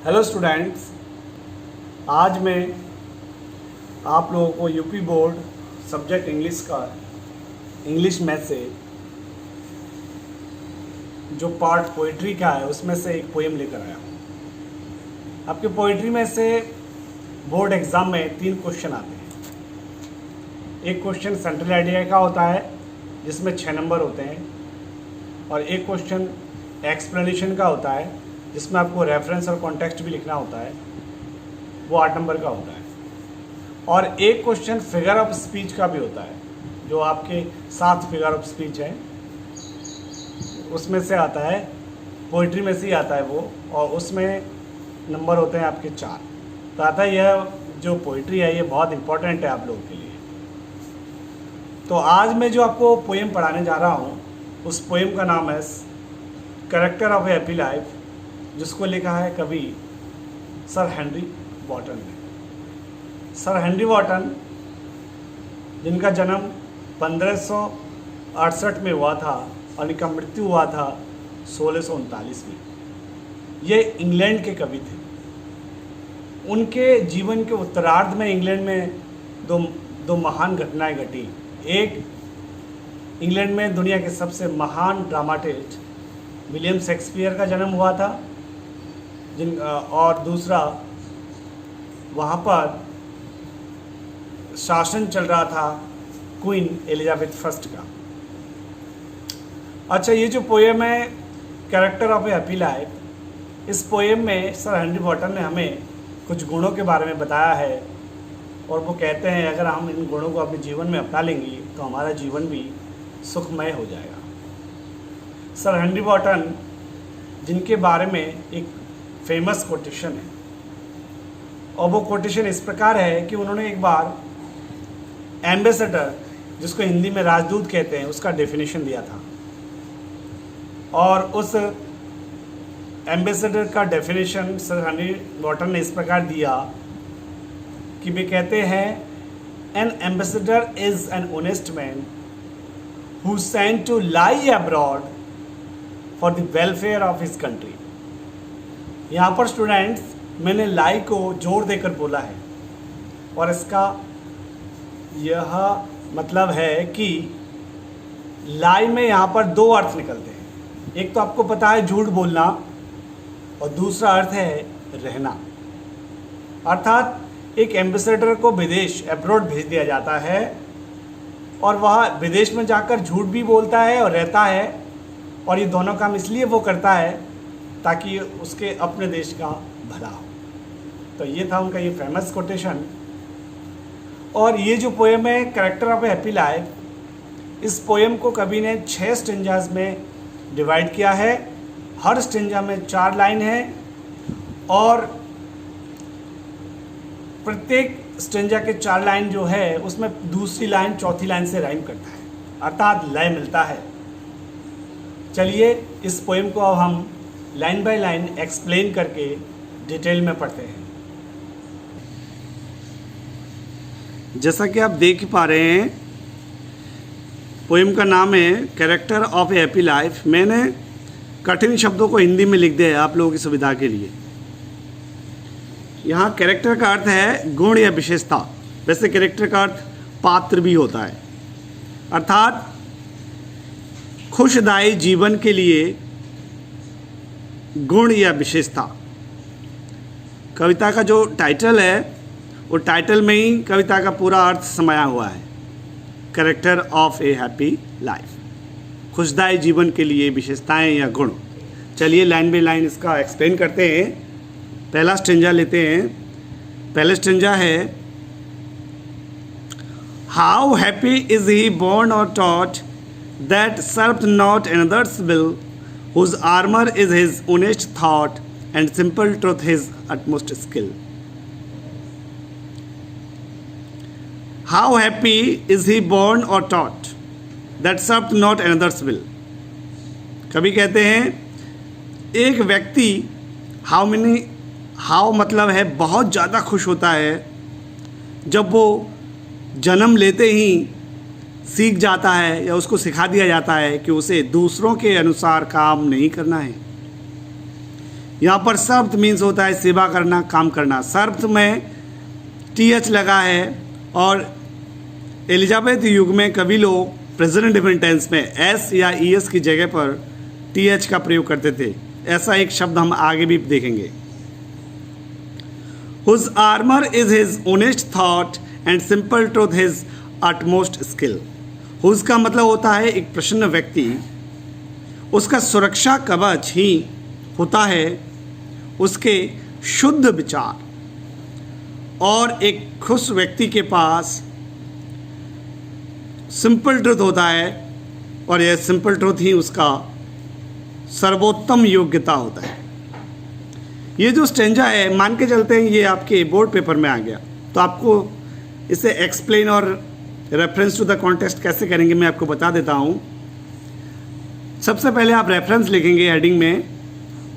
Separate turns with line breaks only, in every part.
Hello students, आज मैं आप लोगों को यूपी बोर्ड सब्जेक्ट इंग्लिश का इंग्लिश में से जो पार्ट पोइट्री का है उसमें से एक पोएम लेकर आया हूँ। आपके पोइट्री में से बोर्ड एग्ज़ाम में 3 क्वेश्चन आते हैं। एक क्वेश्चन सेंट्रल आइडिया का होता है जिसमें 6 नंबर होते हैं, और एक क्वेश्चन एक्सप्लेनेशन का होता है जिसमें आपको रेफरेंस और कॉन्टेक्स्ट भी लिखना होता है, वो 8 नंबर का होता है। और एक क्वेश्चन फिगर ऑफ स्पीच का भी होता है, जो आपके 7 फिगर ऑफ स्पीच है उसमें से आता है, पोइट्री में से ही आता है वो, और उसमें नंबर होते हैं आपके 4। तो आता है यह जो पोइट्री है ये बहुत इंपॉर्टेंट है आप लोगों के लिए। तो आज मैं जो आपको पोएम पढ़ाने जा रहा हूँ उस पोएम का नाम है character of a happy life, जिसको लिखा है कवि सर हेनरी वॉटन ने। सर हेनरी वॉटन, जिनका जन्म 1568 में हुआ था और इनका मृत्यु हुआ था 1639 में। ये इंग्लैंड के कवि थे। उनके जीवन के उत्तरार्ध में इंग्लैंड में दो महान घटनाएं घटी। एक, इंग्लैंड में दुनिया के सबसे महान ड्रामाटिस्ट विलियम शेक्सपियर का जन्म हुआ था, और दूसरा, वहाँ पर शासन चल रहा था क्वीन एलिजाबेथ फर्स्ट का। अच्छा, ये जो पोएम है character of a happy life, इस पोएम में सर हेनरी वॉटन ने हमें कुछ गुणों के बारे में बताया है, और वो कहते हैं अगर हम इन गुणों को अपने जीवन में अपना लेंगे तो हमारा जीवन भी सुखमय हो जाएगा। सर हेनरी वॉटन, जिनके बारे में एक फेमस कोटेशन है, और वो कोटेशन इस प्रकार है कि उन्होंने एक बार एम्बेसडर, जिसको हिंदी में राजदूत कहते हैं, उसका डेफिनेशन दिया था। और उस एम्बेसडर का डेफिनेशन सर हेनरी वॉटन ने इस प्रकार दिया कि वे कहते हैं, an ambassador is an honest man who sent to lie abroad for the welfare of his country. यहाँ पर स्टूडेंट्स मैंने लाई को जोर देकर बोला है, और इसका यह मतलब है कि लाई में यहाँ पर 2 अर्थ निकलते हैं। एक तो आपको पता है झूठ बोलना, और दूसरा अर्थ है रहना। अर्थात एक एम्बेसडर को विदेश अब्रॉड भेज दिया जाता है, और वह विदेश में जाकर झूठ भी बोलता है और रहता है, और ये दोनों काम इसलिए वो करता है ताकि उसके अपने देश का भला हो। तो ये था उनका ये फेमस कोटेशन। और ये जो पोएम है character of a happy life, इस पोएम को कवि ने 6 स्टेंजाज में डिवाइड किया है। हर स्टेंजा में 4 लाइन है, और प्रत्येक स्टेंजा के 4 लाइन जो है उसमें दूसरी लाइन चौथी लाइन से राइम करता है, अर्थात लय मिलता है। चलिए इस पोएम को अब हम लाइन बाय लाइन एक्सप्लेन करके डिटेल में पढ़ते हैं। जैसा कि आप देख पा रहे हैं, पोएम का नाम है character of a happy life. मैंने कठिन शब्दों को हिंदी में लिख दिया है आप लोगों की सुविधा के लिए। यहाँ कैरेक्टर का अर्थ है गुण या विशेषता। वैसे कैरेक्टर का अर्थ पात्र भी होता है, अर्थात खुशदायी जीवन के लिए गुण या विशेषता। कविता का जो टाइटल है वो टाइटल में ही कविता का पूरा अर्थ समाया हुआ है, character of a happy life, खुशदायी जीवन के लिए विशेषताएं या गुण। चलिए लाइन बाय लाइन इसका एक्सप्लेन करते हैं। पहला स्टेंजा लेते हैं। पहला स्टेंजा है, how happy is he born और taught that served not another's will, whose armor is his honest thought and simple truth his utmost skill. How happy is he born or taught that served not another's will. कभी कहते हैं एक व्यक्ति how मतलब है बहुत ज़्यादा खुश होता है जब वो जन्म लेते ही सीख जाता है या उसको सिखा दिया जाता है कि उसे दूसरों के अनुसार काम नहीं करना है। यहाँ पर सर्व्ड मीन्स होता है सेवा करना, काम करना। सर्व्ड में TH लगा है और एलिजाबेथ युग में कभी लोग प्रेजेंट इंडेफिनिट टेंस में S या ES की जगह पर TH का प्रयोग करते थे। ऐसा एक शब्द हम आगे भी देखेंगे। Whose armor is his honest thought and simple truth his utmost skill. Whose का मतलब होता है एक प्रसन्न व्यक्ति, उसका सुरक्षा कवच ही होता है उसके शुद्ध विचार, और एक खुश व्यक्ति के पास सिंपल ट्रुथ होता है और यह सिंपल ट्रुथ ही उसका सर्वोत्तम योग्यता होता है। ये जो स्टेंजा है, मान के चलते हैं ये आपके बोर्ड पेपर में आ गया, तो आपको इसे एक्सप्लेन और रेफरेंस टू द कॉन्टेक्स्ट कैसे करेंगे मैं आपको बता देता हूँ। सबसे पहले आप रेफरेंस लिखेंगे हेडिंग में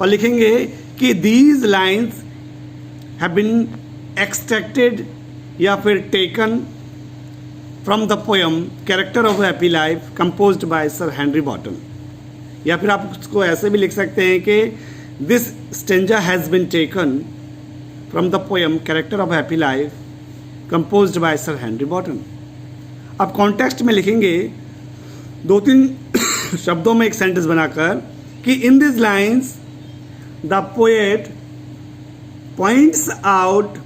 और लिखेंगे कि these lines have been extracted या फिर taken from the poem character of happy life composed by sir Henry Wotton. या फिर आप उसको ऐसे भी लिख सकते हैं कि this stanza has been taken from the poem character of happy life composed by sir Henry Wotton. अब कॉन्टेक्स्ट में लिखेंगे 2-3 शब्दों में एक सेंटेंस बनाकर कि in this lines the poet points out,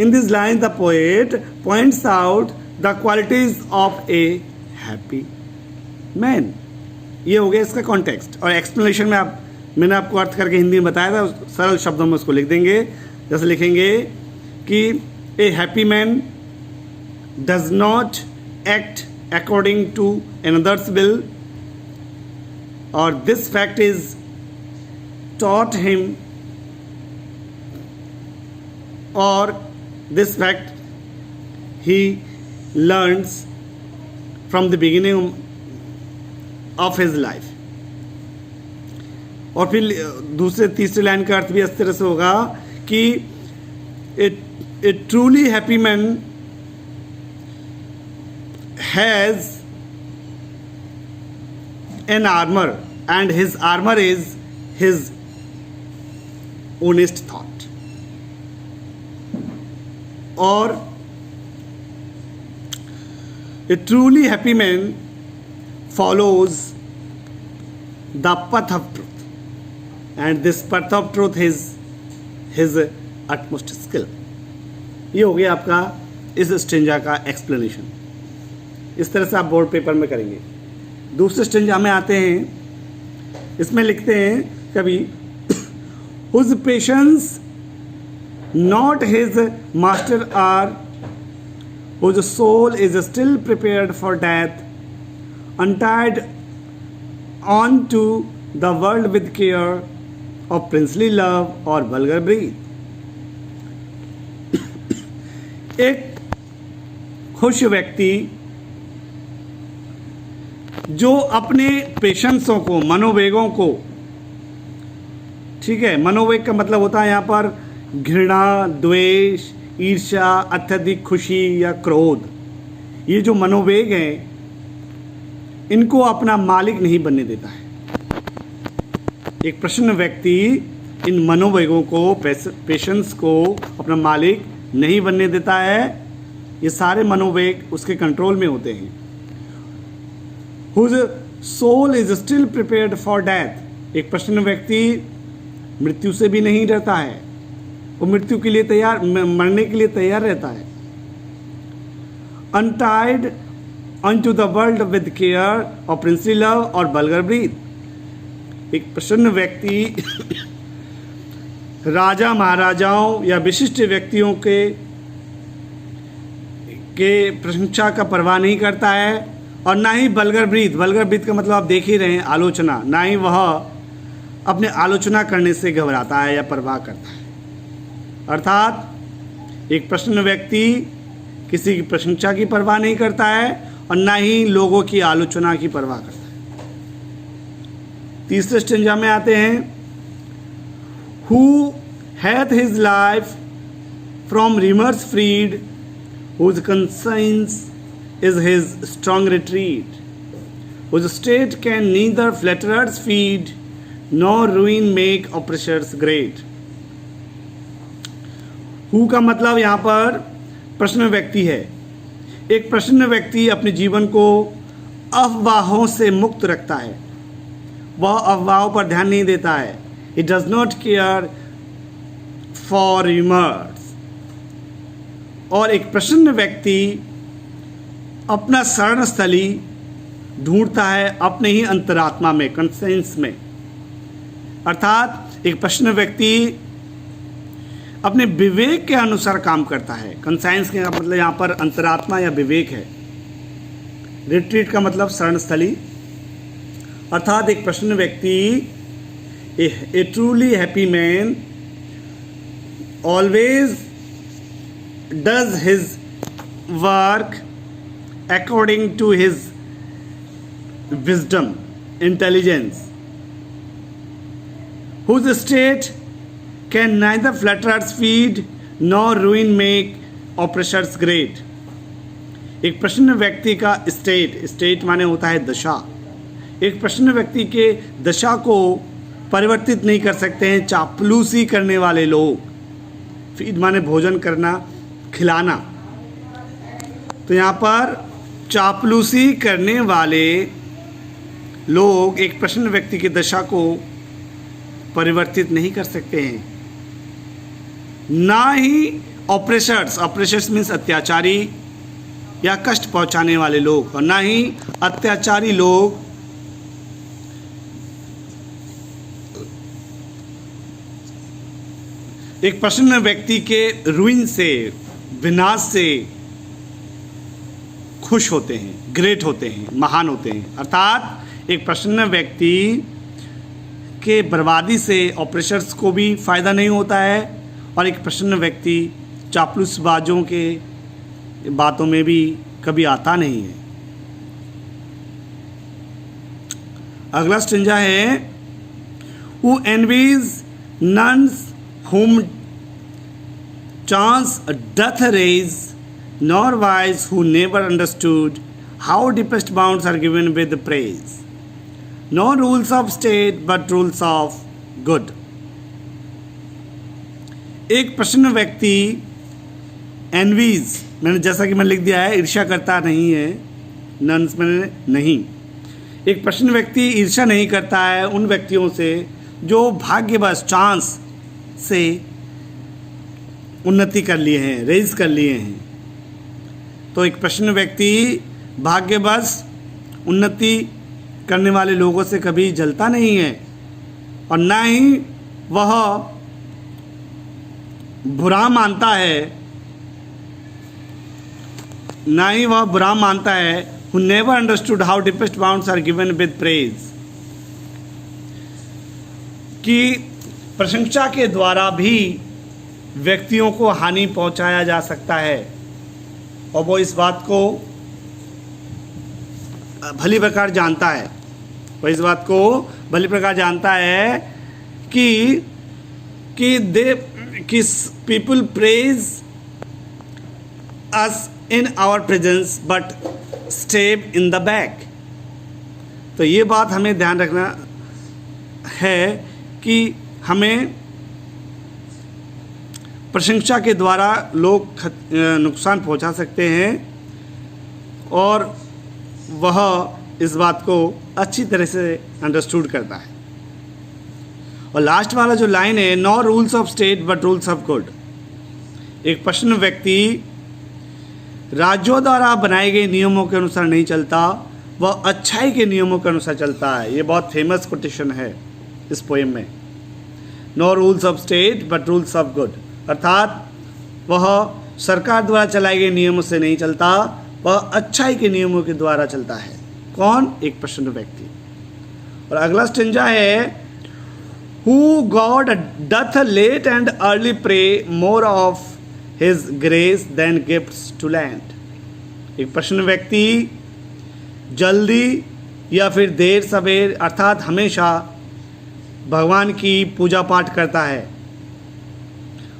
in this line the poet points out the qualities of a happy man। ये हो गया इसका कॉन्टेक्स्ट। और एक्सप्लेनेशन में मैंने आपको अर्थ करके हिंदी में बताया था, सरल शब्दों में उसको लिख देंगे। जैसे लिखेंगे कि a happy man does not act according to another's will और this fact is taught him, और this fact he learns from the beginning of his life। और फिर दूसरे तीसरे लाइन का अर्थ भी इस तरह से होगा कि a truly happy man has an armour and his armour is his honest thought. और a truly happy man follows the path of truth and this path of truth is his utmost skill। ये हो गया आपका इस stanza का explanation. इस तरह से आप बोर्ड पेपर में करेंगे। दूसरे स्टेंजा में आते हैं, इसमें लिखते हैं कभी whose patience not his master are, whose soul is still prepared for death, untied onto the world with care of princely love or vulgar breed। एक खुश व्यक्ति जो अपने पेशेंसों को, मनोवेगों को, ठीक है, मनोवेग का मतलब होता है यहाँ पर घृणा, द्वेष, ईर्ष्या, अत्यधिक खुशी या क्रोध, ये जो मनोवेग हैं इनको अपना मालिक नहीं बनने देता है। एक प्रसन्न व्यक्ति इन मनोवेगों को, पेशेंस को अपना मालिक नहीं बनने देता है। ये सारे मनोवेग उसके कंट्रोल में होते हैं। Whose soul is still prepared for death, एक प्रसन्न व्यक्ति मृत्यु से भी नहीं डरता है, वो मृत्यु के लिए तैयार, मरने के लिए तैयार रहता है। Untied unto the world with care of princely love और vulgar breed, एक प्रसन्न व्यक्ति राजा महाराजाओं या विशिष्ट व्यक्तियों के प्रशंसा का परवाह नहीं करता है, और ना ही वल्गर ब्रीथ का मतलब आप देख ही रहे हैं, आलोचना, ना ही वह अपने आलोचना करने से घबराता है या परवाह करता है। अर्थात एक प्रसन्न व्यक्ति किसी की प्रशंसा की परवाह नहीं करता है और ना ही लोगों की आलोचना की परवाह करता है। तीसरे स्टेंजा में आते हैं, who hath his life from rumours freed, whose conscience is his strong retreat, whose state can neither flatterers feed nor ruin make oppressors great. Who का मतलब यहाँ पर प्रश्न व्यक्ति है। एक प्रश्न व्यक्ति अपने जीवन को अफवाहों से मुक्त रखता है। वह अफवाहों पर ध्यान नहीं देता है। He does not care for rumors. और एक प्रसन्न व्यक्ति अपना शरण स्थली ढूंढता है अपने ही अंतरात्मा में, कंसेंस में। अर्थात एक प्रसन्न व्यक्ति अपने विवेक के अनुसार काम करता है। कंसाइंस का मतलब यहाँ पर अंतरात्मा या विवेक है। रिट्रीट का मतलब शरण स्थली। अर्थात एक प्रसन्न व्यक्ति, a truly happy man always does his work according to his wisdom, intelligence, whose state can neither flatterers feed nor ruin make oppressors great. एक प्रसन्न व्यक्ति का स्टेट माने होता है दशा। एक प्रसन्न व्यक्ति के दशा को परिवर्तित नहीं कर सकते हैं चापलूसी करने वाले लोग। फीड माने भोजन करना, खिलाना। तो यहाँ पर चापलूसी करने वाले लोग एक प्रसन्न व्यक्ति की दशा को परिवर्तित नहीं कर सकते हैं। ना ही ऑपरेशर्स मीन्स अत्याचारी या कष्ट पहुंचाने वाले लोग, और ना ही अत्याचारी लोग एक प्रसन्न व्यक्ति के रुइन से, विनाश से खुश होते हैं, ग्रेट होते हैं, महान होते हैं। अर्थात एक प्रसन्न व्यक्ति के बर्बादी से ऑपरेशर्स को भी फ़ायदा नहीं होता है, और एक प्रसन्न व्यक्ति चापलूसबाजों के बातों में भी कभी आता नहीं है। अगला स्टेंजा है, who envies nuns whom chance doth raise, nor wise who never understood how deepest bounds are given with praise. No rules of state but rules of good. एक प्रसन्न व्यक्ति एनवीज, मैंने जैसा कि मैंने लिख दिया है, ईर्ष्या करता नहीं है, नन्स मैंने नहीं। एक प्रसन्न व्यक्ति ईर्ष्या नहीं करता है उन व्यक्तियों से जो भाग्यवश चांस से उन्नति कर लिए हैं, रेज कर लिए हैं। तो एक प्रसन्न व्यक्ति भाग्यवश उन्नति करने वाले लोगों से कभी जलता नहीं है, और ना ही वह बुरा मानता है, ना ही वह बुरा मानता है। who never understood how deepest bounds are given with praise, कि प्रशंसा के द्वारा भी व्यक्तियों को हानि पहुंचाया जा सकता है, और वो इस बात को भली प्रकार जानता है। वो इस बात को भली प्रकार जानता है कि people praise us in our presence but step in the back. तो ये बात हमें ध्यान रखना है कि हमें प्रशंसा के द्वारा लोग नुकसान पहुंचा सकते हैं, और वह इस बात को अच्छी तरह से अंडरस्टूड करता है। और लास्ट वाला जो लाइन है, no rules of state but rules of good. एक प्रसन्न व्यक्ति राज्यों द्वारा बनाए गए नियमों के अनुसार नहीं चलता, वह अच्छाई के नियमों के अनुसार चलता है। ये बहुत फेमस कोटेशन है इस पोएम में। No rules of state but rules of good, अर्थात वह सरकार द्वारा चलाए गए नियमों से नहीं चलता, वह अच्छाई के नियमों के द्वारा चलता है। कौन? एक प्रसन्न व्यक्ति। और अगला स्टेंजा है, who God doth late and early pray more of his grace than gifts to lend. एक प्रसन्न व्यक्ति जल्दी या फिर देर सवेर अर्थात हमेशा भगवान की पूजा पाठ करता है,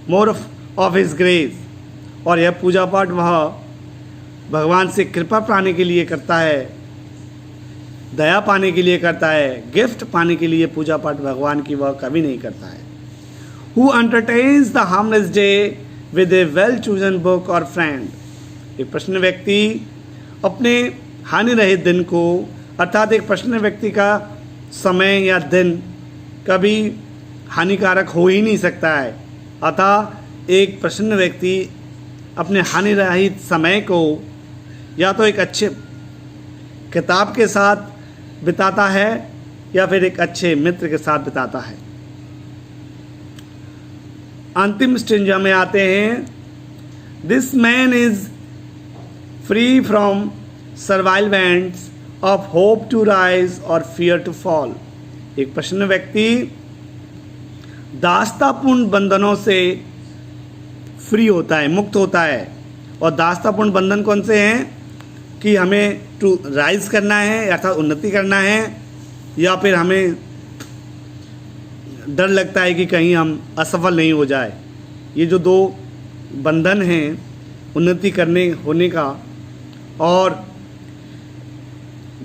मोर ऑफ हिज ग्रेस, और यह पूजा पाठ वह भगवान से कृपा पाने के लिए करता है, दया पाने के लिए करता है, गिफ्ट पाने के लिए पूजा पाठ भगवान की वह कभी नहीं करता है। Who entertains the harmless day with a well chosen book or friend? एक प्रश्न व्यक्ति अपने हानि रहित दिन को, अर्थात एक प्रश्न व्यक्ति का समय या दिन कभी हानिकारक हो ही नहीं सकता है। अतः एक प्रसन्न व्यक्ति अपने हानि रहित समय को या तो एक अच्छे किताब के साथ बिताता है या फिर एक अच्छे मित्र के साथ बिताता है। अंतिम स्टेंजा में आते हैं। This man is free from surveillance of hope to rise और फियर टू फॉल। एक प्रसन्न व्यक्ति दास्तापूर्ण बंधनों से फ्री होता है, मुक्त होता है। और दास्तापूर्ण बंधन कौन से हैं कि हमें टू राइज करना है अर्थात उन्नति करना है, या फिर हमें डर लगता है कि कहीं हम असफल नहीं हो जाए। ये जो दो बंधन हैं उन्नति करने होने का और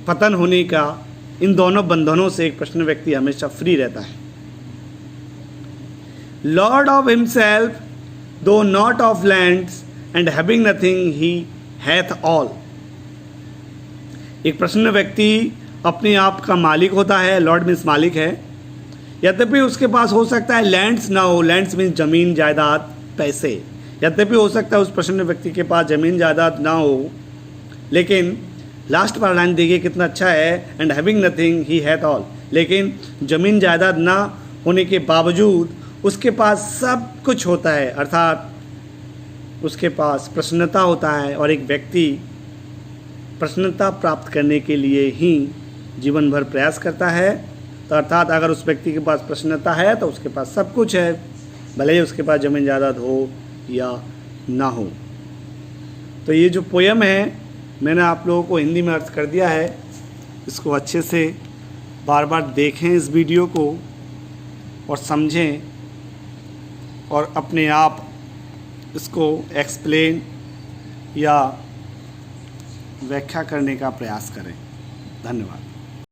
पतन होने का, इन दोनों बंधनों से एक प्रसन्न व्यक्ति हमेशा फ्री रहता है। लॉर्ड ऑफ हिमसेल्फ दो not of lands and having nothing he hath all. एक प्रसन्न व्यक्ति अपने आप का मालिक होता है, लॉर्ड मीन्स मालिक है, यद्यपि उसके पास हो सकता है लैंड्स ना हो, लैंड्स मीन्स जमीन जायदाद पैसे, यद्यपि हो सकता है उस प्रसन्न व्यक्ति के पास जमीन जायदाद ना हो, लेकिन लास्ट वाला लाइन देखिए कितना अच्छा है, and having nothing he hath all. लेकिन जमीन जायदाद ना होने के बावजूद उसके पास सब कुछ होता है, अर्थात उसके पास प्रसन्नता होता है। और एक व्यक्ति प्रसन्नता प्राप्त करने के लिए ही जीवन भर प्रयास करता है। तो अर्थात अगर उस व्यक्ति के पास प्रसन्नता है तो उसके पास सब कुछ है, भले ही उसके पास जमीन जायदाद हो या ना हो। तो ये जो पोयम है मैंने आप लोगों को हिंदी में अर्थ कर दिया है। इसको अच्छे से बार बार देखें इस वीडियो को और समझें और अपने आप इसको एक्सप्लेन या व्याख्या करने का प्रयास करें। धन्यवाद।